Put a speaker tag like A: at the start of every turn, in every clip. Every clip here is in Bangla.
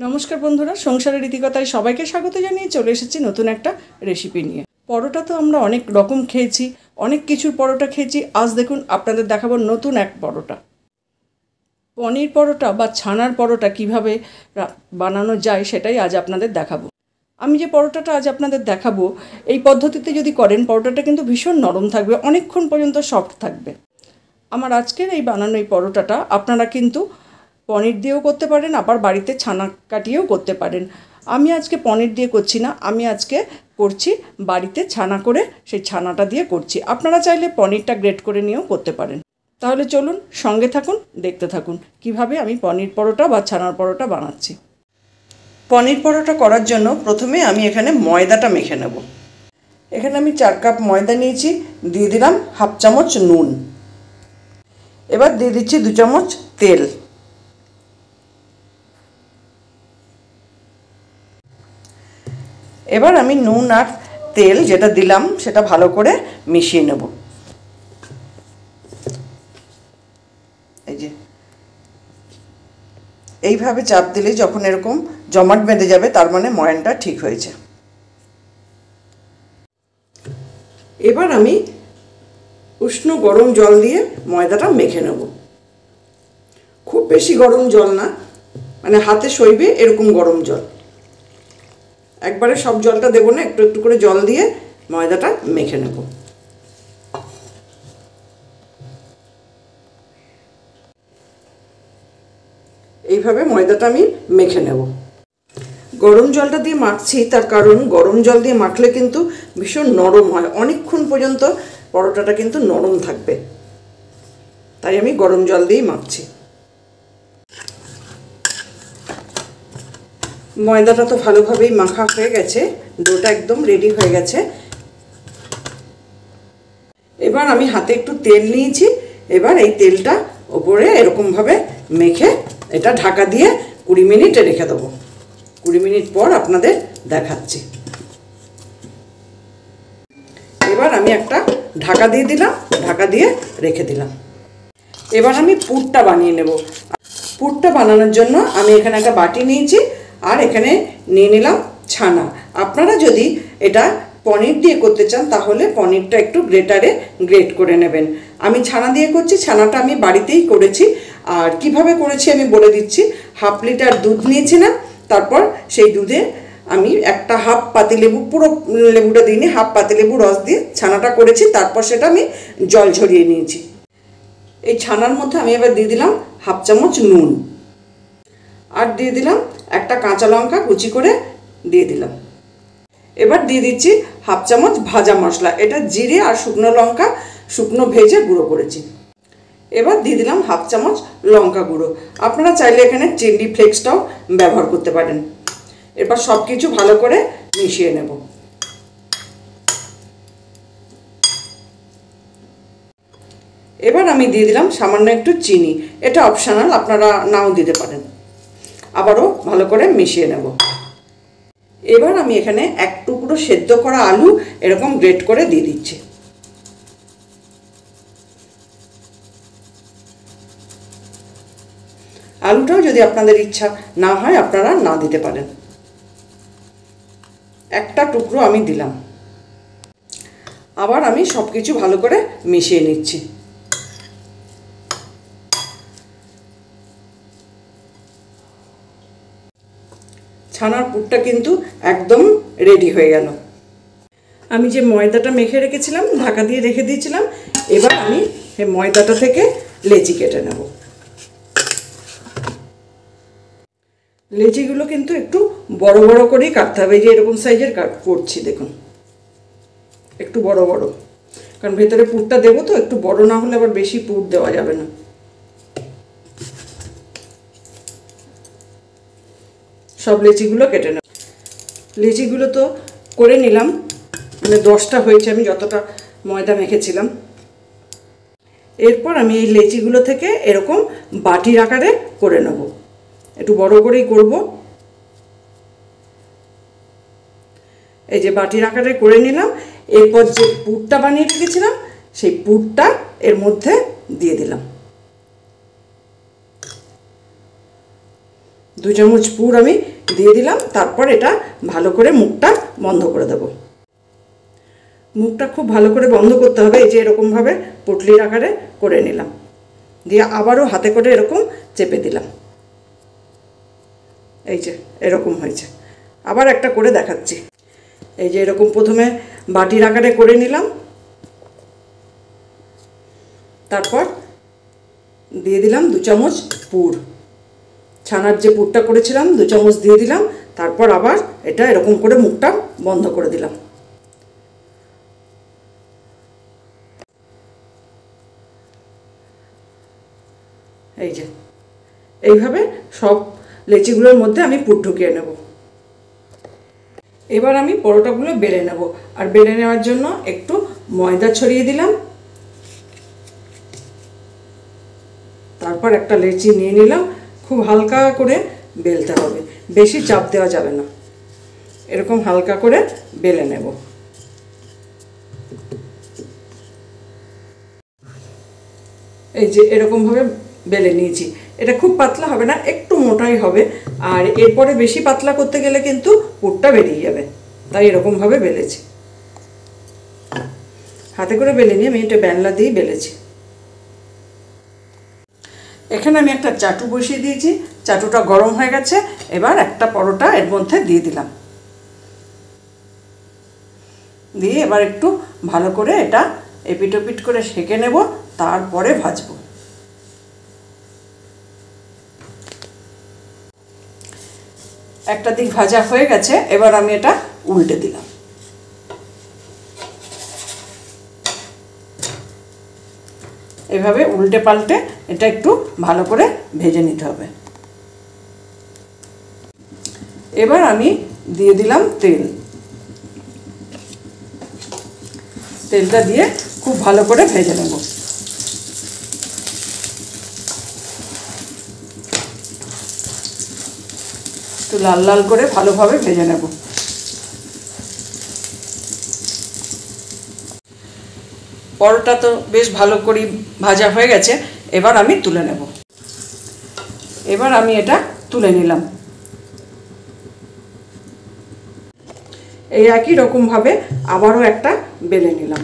A: নমস্কার বন্ধুরা, সংসারের রীতিকথায় সবাইকে স্বাগত জানিয়ে চলে এসেছি নতুন একটা রেসিপি নিয়ে। পরোটা তো আমরা অনেক রকম খেয়েছি, অনেক কিছুর পরোটা খেয়েছি। আজ দেখুন আপনাদের দেখাবো নতুন এক পরোটা। পনির পরোটা বা ছানার পরোটা কিভাবে বানানো যায় সেটাই আজ আপনাদের দেখাবো। আমি যে পরোটাটা আজ আপনাদের দেখাবো, এই পদ্ধতিতে যদি করেন পরোটাটা কিন্তু ভীষণ নরম থাকবে, অনেকক্ষণ পর্যন্ত সফট থাকবে। আমার আজকের এই বানানো এই পরোটাটা আপনারা কিন্তু পনির দিয়েও করতে পারেন, আবার বাড়িতে ছানা কাটিয়েও করতে পারেন। আমি আজকে পনির দিয়ে করছি না, আমি আজকে করছি বাড়িতে ছানা করে, সেই ছানাটা দিয়ে করছি। আপনারা চাইলে পনিরটা গ্রেট করে নিয়েও করতে পারেন। তাহলে চলুন সঙ্গে থাকুন, দেখতে থাকুন কিভাবে আমি পনির পরোটা বা ছানার পরোটা বানাচ্ছি। পনির পরোটা করার জন্য প্রথমে আমি এখানে ময়দাটা মেখে নেব। এখানে আমি 4 কাপ ময়দা নিয়েছি, দিয়ে দিলাম হাফ চামচ নুন। এবার দিয়ে দিচ্ছি 2 চামচ তেল। এবার আমি নুন আর তেল যেটা দিলাম সেটা ভালো করে মিশিয়ে নেব। এই যে এইভাবে চাপ দিলে যখন এরকম জমাট বেঁধে যাবে তার মানে ময়ানটা ঠিক হয়েছে। এবার আমি উষ্ণ গরম জল দিয়ে ময়দাটা মেখে নেব। খুব বেশি গরম জল না, মানে হাতে সইবে এরকম গরম জল। একবারে সব জলটা দেবো না, একটু একটু করে জল দিয়ে ময়দাটা মেখে নেব। এইভাবে ময়দাটা আমি মেখে নেব। গরম জলটা দিয়ে মাখছি তার কারণ গরম জল দিয়ে মাখলে কিন্তু ভীষণ নরম হয়, অনেকক্ষণ পর্যন্ত পরোটাটা কিন্তু নরম থাকবে, তাই আমি গরম জল দিয়েই মাখছি। ময়দাটা তো ভালোভাবেই মাখা হয়ে গেছে, ডোটা একদম রেডি হয়ে গেছে। এবার আমি হাতে একটু তেল নিয়েছি, এবার এই তেলটা ওপরে এরকমভাবে মেখে এটা ঢাকা দিয়ে 20 মিনিট রেখে দেবো। 20 মিনিট পর আপনাদের দেখাচ্ছি। এবার আমি একটা ঢাকা দিয়ে দিলাম, ঢাকা দিয়ে রেখে দিলাম। এবার আমি পুরটা বানিয়ে নেব। পুরটা বানানোর জন্য আমি এখানে একটা বাটি নিয়েছি আর এখানে নিয়ে নিলাম ছানা। আপনারা যদি এটা পনির দিয়ে করতে চান তাহলে পনিরটা একটু গ্রেটারে গ্রেট করে নেবেন। আমি ছানা দিয়ে করছি, ছানাটা আমি বাড়িতেই করেছি। আর কিভাবে করেছি আমি বলে দিচ্ছি। হাফ লিটার দুধ নিয়েছিলাম, তারপর সেই দুধে আমি একটা হাফ পাতিলেবু, পুরো লেবুটা দিইনি, হাফ পাতিলেবু রস দিয়ে ছানাটা করেছি। তারপর সেটা আমি জল ঝরিয়ে নিয়েছি। এই ছানার মধ্যে আমি এবার দিয়ে দিলাম হাফ চামচ নুন, আর দিয়ে দিলাম একটা কাঁচা লঙ্কা কুচি করে দিয়ে দিলাম। এবার দিয়ে দিচ্ছি হাফ চামচ ভাজা মশলা, এটা জিরে আর শুকনো লঙ্কা শুকনো ভেজে গুঁড়ো করেছি। এবার দিয়ে দিলাম হাফ চামচ লঙ্কা গুঁড়ো, আপনারা চাইলে এখানে চিলি ফ্লেক্সটাও ব্যবহার করতে পারেন। এবার সব কিছু ভালো করে মিশিয়ে নেব। এবার আমি দিয়ে দিলাম সামান্য একটু চিনি, এটা অপশনাল, আপনারা নাও দিতে পারেন। আবারও ভালো করে মিশিয়ে নেব। এবার আমি এখানে এক টুকরো সেদ্ধ করা আলু এরকম গ্রেট করে দিয়ে দিচ্ছি। আলুটাও যদি আপনাদের ইচ্ছা না হয় আপনারা না দিতে পারেন। একটা টুকরো আমি দিলাম। আবার আমি সব কিছু ভালো করে মিশিয়ে নিচ্ছি। ছানার পুরটা কিন্তু একদম রেডি হয়ে গেল। আমি যে ময়দাটা মেখে রেখেছিলাম, ঢাকা দিয়ে রেখে দিয়েছিলাম, এবার আমি এই ময়দাটা থেকে লেচি কেটে নেব। লেচিগুলো কিন্তু একটু বড় বড় করেই কাটতে হবে। এই যে এরকম সাইজের করছি, দেখুন একটু বড় বড়, কারণ ভেতরে পুরটা দেবো তো, একটু বড় না হলে আবার বেশি পুর দেওয়া যাবে না। সব লেচিগুলো কেটে নেব। লেচিগুলো তো করে নিলাম, মানে 10টা হয়েছে আমি যতটা ময়দা মেখেছিলাম। এরপর আমি এই লেচিগুলো থেকে এরকম বাটির আকারে করে নেব, একটু বড় করেই করব। এই যে বাটির আকারে করে নিলাম। এরপর যে পুরটা বানিয়ে রেখেছিলাম সেই পুরটা এর মধ্যে দিয়ে দিলাম। 2 চামচ পুর আমি দিয়ে দিলাম। তারপর এটা ভালো করে মুখটা বন্ধ করে দেব। মুখটা খুব ভালো করে বন্ধ করতে হবে। এই যে এরকমভাবে পুটলির আকারে করে নিলাম, দিয়ে আবারও হাতে করে এরকম চেপে দিলাম। এই যে এরকম হয়েছে। আবার একটা করে দেখাচ্ছি। এই যে এরকম প্রথমে বাটির আকারে করে নিলাম, তারপর দিয়ে দিলাম 2 চামচ পুর। ছানার যে পুরটা করেছিলাম 2 চামচ দিয়ে দিলাম। তারপর আবার এটা এরকম করে মুখটা বন্ধ করে দিলাম। এই যে এইভাবে সব লেচিগুলোর মধ্যে আমি পুর ঢুকিয়ে নেব। এবার আমি পরোটাগুলো বেলে নেব। আর বেলে নেওয়ার জন্য একটু ময়দা ছড়িয়ে দিলাম। তারপর একটা লেচি নিয়ে নিলাম। খুব হালকা করে বেলতে হবে, বেশি চাপ দেওয়া যাবে না। এরকম হালকা করে বেলে নেব। এই যে এরকমভাবে বেলে নিয়েছি। এটা খুব পাতলা হবে না, একটু মোটাই হবে। আর এরপরে বেশি পাতলা করতে গেলে কিন্তু পুরটা বেরিয়ে যাবে, তাই এরকমভাবে বেলেছি। হাতে করে বেলে নিয়ে আমি এটা বেলনা দিয়ে বেলেছি। এখানে আমি একটা চাটু বসিয়ে দিয়েছি। চাটুটা গরম হয়ে গেছে। এবার একটা পরোটা এর মধ্যে দিয়ে দিলাম, দিয়ে এবার একটু ভালো করে এটা এপিট ওপিট করে সেঁকে নেব, তারপরে ভাজবো। একটা দিক ভাজা হয়ে গেছে। এবার আমি এটা উল্টে দিলাম। এভাবে উল্টে পাল্টে এটা একটু ভালো করে ভেজে নিতে হবে। এবার আমি দিয়ে দিলাম তেল। তেলটা দিয়ে খুব ভালো করে ভেজে নেব। একটু লাল লাল করে ভালোভাবে ভেজে নেব। পরোটা তো বেশ ভালো করে ভাজা হয়ে গেছে। এবার আমি তুলে নেব। এবার আমি এটা তুলে নিলাম। এই একই রকমভাবে আবারও একটা বেলে নিলাম।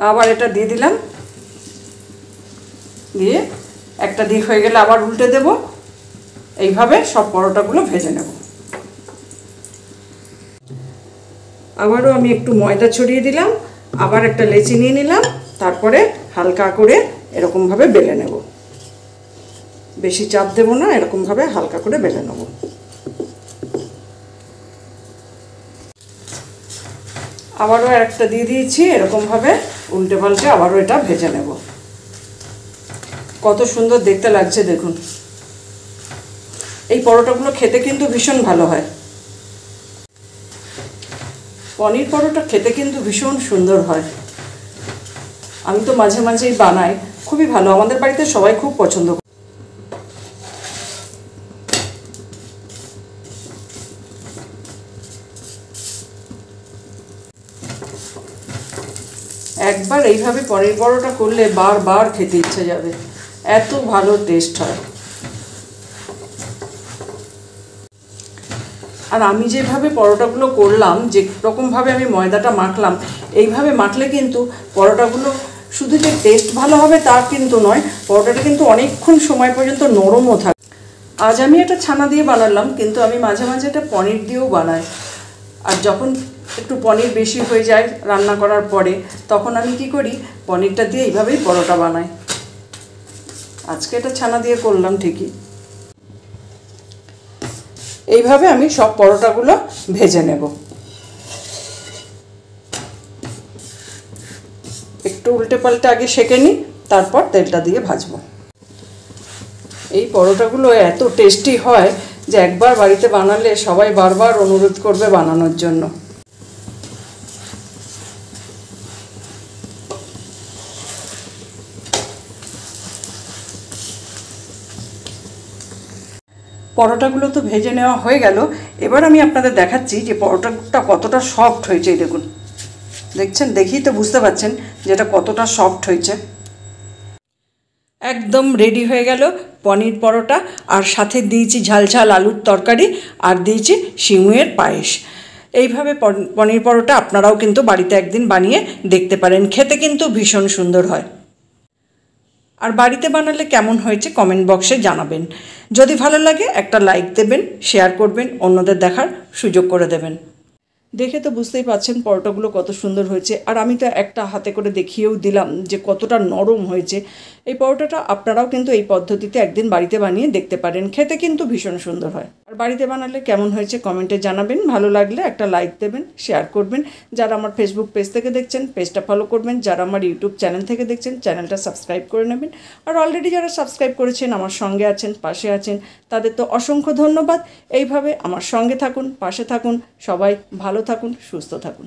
A: আবার এটা দিয়ে দিলাম, দিয়ে একটা দিক হয়ে গেলে আবার উল্টে দেব। এইভাবে সব পরোটাগুলো ভেজে নেব। আবারও আমি একটু ময়দা ছড়িয়ে দিলাম। আবার একটা লেচি নিয়ে নিলাম। তারপরে হালকা করে এরকমভাবে বেলে নেব। বেশি চাপ দেব না, এরকমভাবে হালকা করে বেলে নেব। আবারও একটা দিয়ে দিয়েছি। এরকমভাবে উল্টে পাল্টে আবারও এটা ভেজে নেব। কত সুন্দর দেখতে লাগছে দেখুন। এই পরোটাগুলো খেতে কিন্তু ভীষণ ভালো হয়। পনির পরোটা খেতে কিন্তু ভীষণ সুন্দর হয়। আমি তো মাঝে মাঝেই বানাই, খুবই ভালো। আমাদের বাড়িতে সবাই খুব পছন্দ করে। একবার এইভাবে পনির পরোটা করলে বারবার খেতে ইচ্ছে যাবে, এত ভালো টেস্ট হয়। আর আমি যেভাবে পরোটাগুলো করলাম, যে রকমভাবে আমি ময়দাটা মাখলাম, এইভাবে মাখলে কিন্তু পরোটাগুলো শুধু যে টেস্ট ভালো হবে তা কিন্তু নয়, পরোটাটা কিন্তু অনেকক্ষণ সময় পর্যন্ত নরমও থাকে। আজ আমি এটা ছানা দিয়ে বানালাম, কিন্তু আমি মাঝে মাঝে এটা পনির দিয়েও বানাই। আর যখন একটু পনির বেশি হয়ে যায় রান্না করার পরে, তখন আমি কি করি, পনিরটা দিয়ে এইভাবেই পরোটা বানাই। আজকে এটা ছানা দিয়ে করলাম ঠিকই। এইভাবে আমি সব পরোটাগুলো ভেজে নেব। একটু উল্টে পাল্টে আগে সেঁকে নিই, তারপর তেলটা দিয়ে ভাজবো। এই পরোটাগুলো এত টেস্টি হয় যে একবার বাড়িতে বানালে সবাই বারবার অনুরোধ করবে বানানোর জন্য। পরোটাগুলো তো ভেজে নেওয়া হয়ে গেল। এবার আমি আপনাদের দেখাচ্ছি যে পরোটাটা কতটা সফট হয়েছে। দেখুন, দেখছেন, দেখেই তো বুঝতে পারছেন যে এটা কতটা সফট হয়েছে। একদম রেডি হয়ে গেল পনির পরোটা, আর সাথে দিয়েছি ঝাল ঝাল আলুর তরকারি, আর দিয়েছি সিমুয়ের পায়েস। এইভাবে পনির পরোটা আপনারাও কিন্তু বাড়িতে একদিন বানিয়ে দেখতে পারেন, খেতে কিন্তু ভীষণ সুন্দর হয়। আর বাড়িতে বানালে কেমন হয়েছে কমেন্ট বক্সে জানাবেন। যদি ভালো লাগে একটা লাইক দেবেন, শেয়ার করবেন, অন্যদের দেখার সুযোগ করে দেবেন। দেখে তো বুঝতেই পারছেন পরোটাগুলো কত সুন্দর হয়েছে, আর আমি তো একটা হাতে করে দেখিয়েও দিলাম যে কতটা নরম হয়েছে। এই পরোটাটা আপনারাও কিন্তু এই পদ্ধতিতে একদিন বাড়িতে বানিয়ে দেখতে পারেন, খেতে কিন্তু ভীষণ সুন্দর হয়। আর বাড়িতে বানালে কেমন হয়েছে কমেন্টে জানাবেন, ভালো লাগলে একটা লাইক দেবেন, শেয়ার করবেন। যারা আমার ফেসবুক পেজ থেকে দেখছেন পেজটা ফলো করবেন, যারা আমার ইউটিউব চ্যানেল থেকে দেখছেন চ্যানেলটা সাবস্ক্রাইব করে নেবেন। আর অলরেডি যারা সাবস্ক্রাইব করেছেন, আমার সঙ্গে আছেন, পাশে আছেন, তাদের তো অসংখ্য ধন্যবাদ। এইভাবে আমার সঙ্গে থাকুন, পাশে থাকুন, সবাই ভালো থাকুন, সুস্থ থাকুন।